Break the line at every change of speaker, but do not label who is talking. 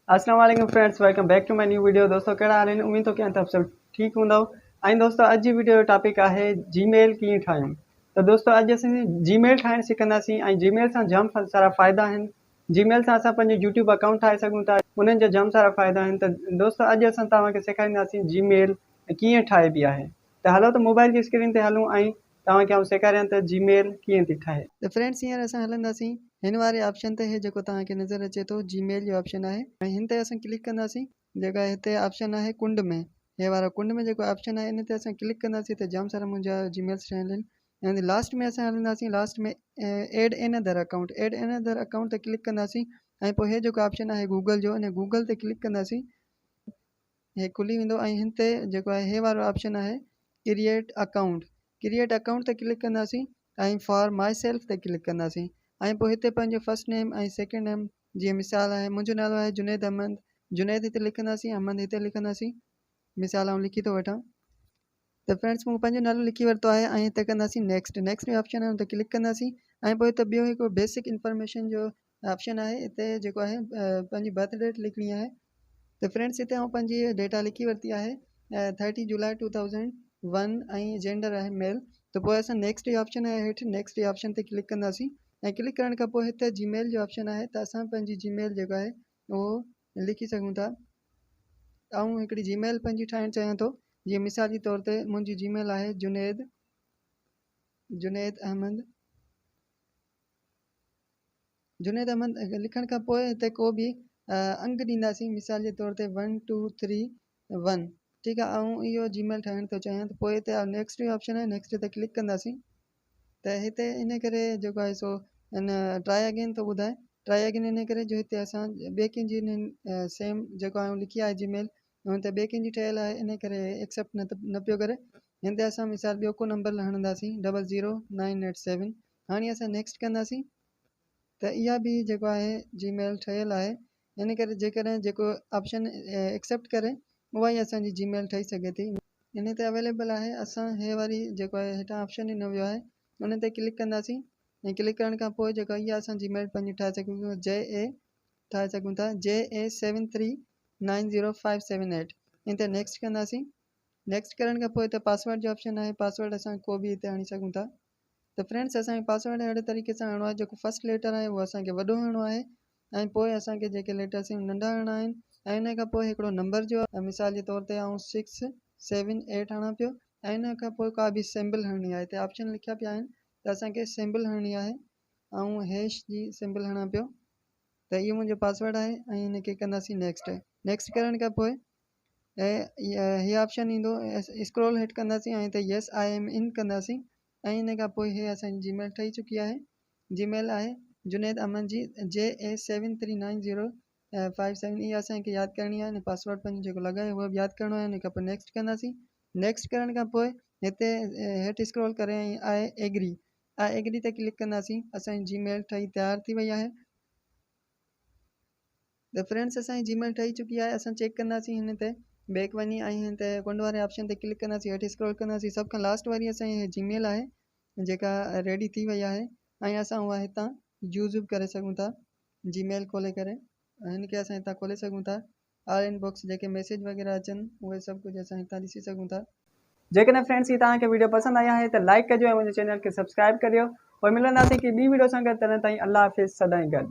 अस्सलाम वालेकुम friends, welcome back to my new video. दोस्तों कहिड़ा हाल आहिनि? उम्मीद थो कयां त सभु ठीकु हूंदव। ऐं दोस्तों अॼु जी वीडियो जो टॉपिक आहे जीमेल कीअं ठाहियूं। त दोस्तों अॼु असां जीमेल ठाहिणु सिखंदासीं ऐं जीमेल सां जाम सारा फ़ाइदा आहिनि। जीमेल सां असां पंहिंजो यूट्यूब अकाउंट ठाहे सघूं था, उन्हनि जा जाम सारा फ़ाइदा आहिनि। त दोस्तों अॼु असां तव्हांखे सेखारींदासीं जीमेल कीअं ठाहिबी आहे। त हलो त मोबाइल जी स्क्रीन ते हलूं ऐं तव्हांखे आउं सेखारियां त जीमेल कीअं थी ठाहे। त फ्रेंड्स हींअर असां हलंदासीं हिन वारे ऑप्शन ते, हे जेको तव्हांखे नज़र अचे थो जीमेल जो ऑप्शन आहे ऐं हिन ते असां क्लिक कंदासीं। जेका हिते ऑप्शन आहे कुंड में, हे वारा कुंड में जेको ऑप्शन आहे इन ते असां क्लिक कंदासीं त जाम सारा मुंहिंजा जीमेल्स ठहियल आहिनि। ऐं लास्ट में असां हलंदासीं, लास्ट में add another account, add another account ते क्लिक कंदासीं ऐं पोइ हे जेको ऑप्शन आहे गूगल जो, इन गूगल ते क्लिक कंदासीं। हे खुली वेंदो ऐं हिन ते जेको आहे हे वारो ऑप्शन आहे क्रिएट अकाउंट, क्रिएट अकाउंट ते क्लिक कंदासीं ऐं फॉर माई सेल्फ ते क्लिक कंदासीं। ऐं पोइ हिते पंहिंजो फर्स्ट नेम ऐं सेकेंड नेम, जीअं मिसाल आहे मुंहिंजो नालो आहे जुनैद अहमद, जुनैद हिते लिखंदासीं, अहमद हिते लिखंदासीं। मिसाल आउं लिखी थो वठां। त फ्रेंड्स मूं पंहिंजो नालो लिखी वरितो आहे ऐं हिते कंदासीं नेक्स्ट, नेक्स्ट जो ऑप्शन आहे हुन ते क्लिक कंदासीं। ऐं पोइ हिते ॿियो हिकु बेसिक इंफॉर्मेशन जो ऑप्शन आहे, हिते जेको आहे पंहिंजी बर्थ डेट लिखणी आहे। त फ्रेंड्स हिते आउं पंहिंजी डेटा लिखी वरिती आहे 30 जुलाई 2001 ऐं जेंडर आहे मेल। त पोइ असां नेक्स्ट जो ऑप्शन आहे हेठि, नेक्स्ट जो ऑप्शन ते क्लिक कंदासीं ऐं क्लिक करण खां पोइ हिते जीमेल जो ऑप्शन आहे, त असां पंहिंजी जीमेल जेको आहे उहो लिखी सघूं था। ऐं हिकिड़ी जीमेल पंहिंजी ठाहिणु चाहियां थो, जीअं मिसाल जे तौर ते मुंहिंजी जीमेल आहे जुनैद अहमद, जुनैद अहमद लिखण खां पोइ हिते को बि अंग ॾींदासीं, मिसाल जे तौर ते 1 2 3 1, ठीकु आहे। ऐं इहो जीमेल ठाहिणु थो चाहियां, त पोइ हिते नेक्स्ट जो ऑप्शन आहे, नेक्स्ट ते क्लिक कंदासीं। त हिते इन करे जेको आहे सो इन ट्राई अगेन थो ॿुधाए, ट्राई अगेन इन करे जो हिते असां ॿिए कंहिंजी सेम जेको आहे लिखी आहे जीमेल, हुन ते ॿिए कंहिंजी ठहियल आहे, इन करे एक्सेप्ट न पियो करे। हिन ते असां मिसाल ॿियो को नंबर हणंदासीं 00987। हाणे असां नेक्स्ट कंदासीं। त इहा बि जेको आहे जीमेल ठहियल आहे, इन करे जेकॾहिं जेको ऑप्शन एक्सेप्ट करे उहा ई असांजी जीमेल ठही सघे थी। इन ते अवेलेबल आहे। असां हे वारी जेको आहे हेठां ऑप्शन ॾिनो वियो आहे उन ते क्लिक कंदासीं ऐं क्लिक करण खां पोइ जेका इहा असां जीमेल पंहिंजी ठाहे सघूं था, ठाहे सघूं था JA739058। इन ते नेक्स्ट कंदासीं। नेक्स्ट करण खां पोइ हिते पासवर्ड जो ऑप्शन आहे, पासवर्ड असां को बि हिते हणी सघूं था। त फ्रेंड्स असांखे पासवर्ड अहिड़े तरीक़े सां हणिणो आहे, जेको फस्ट लेटर आहे उहो असांखे वॾो हणिणो आहे ऐं पोइ असांखे जेके लेटर्स आहिनि नंढा हणिणा आहिनि। ऐं इन खां पोइ हिकिड़ो नंबर जो मिसाल जे तौर ते आउं 678 हणां पियो ऐं इन खां पोइ का बि सिंबल हणणी आहे। हिते ऑप्शन लिखिया पिया आहिनि त असांखे सिंबल हणणी आहे, ऐं हैश जी सिंबल हणां पियो। त इहो मुंहिंजो पासवर्ड आहे ऐं हिनखे कंदासीं नेक्स्ट। नेक्स्ट करण खां पोइ हीअ ऑप्शन ईंदो, स्क्रॉल हेठि कंदासीं ऐं हिते यस आई एम इन कंदासीं। ऐं इन खां पोइ इहे असांजी जीमेल ठही चुकी आहे। जीमेल आहे जुनैद अहमद जी JA739057। इहा असांखे यादि करणी आहे, पासवर्ड पंहिंजो जेको लॻाए उहो बि यादि करिणो आहे। इन खां पोइ नेक्स्ट कंदासीं। नेक्स्ट करण खां पोइ हिते हेठि स्क्रॉल करे ऐं आई एग्री ते क्लिक कंदासीं। असांजी जीमेल ठही तयारु थी वई आहे। त फ्रेंड्स असांजी जीमेल ठही चुकी आहे। असां चेक कंदासीं हिन ते बैक वञी ऐं हिन ते कुंड वारे ऑप्शन ते क्लिक कंदासीं, हेठि स्क्रॉल कंदासीं। सभ खां लास्ट वारी असांजी जीमेल आहे जेका रेडी थी वई आहे ऐं असां उहा हितां यूज़ बि करे सघूं था। जीमेल खोले करे हिनखे असां हितां खोले सघूं था। ऑल इनबॉक्स जेके मैसेज वग़ैरह अचनि उहे सभु कुझु असां हितां ॾिसी सघूं था। जेकॾहिं फ्रेंड्स ही तव्हांखे वीडियो पसंदि आई आहे त लाइक कजो ऐं मुंहिंजे चैनल खे सब्सक्राइब करियो और मिलंदासीं कि ॿी वीडियो सां गॾु। तॾहिं ताईं अल्लाह हाफ़िज़, सदाईं गॾु।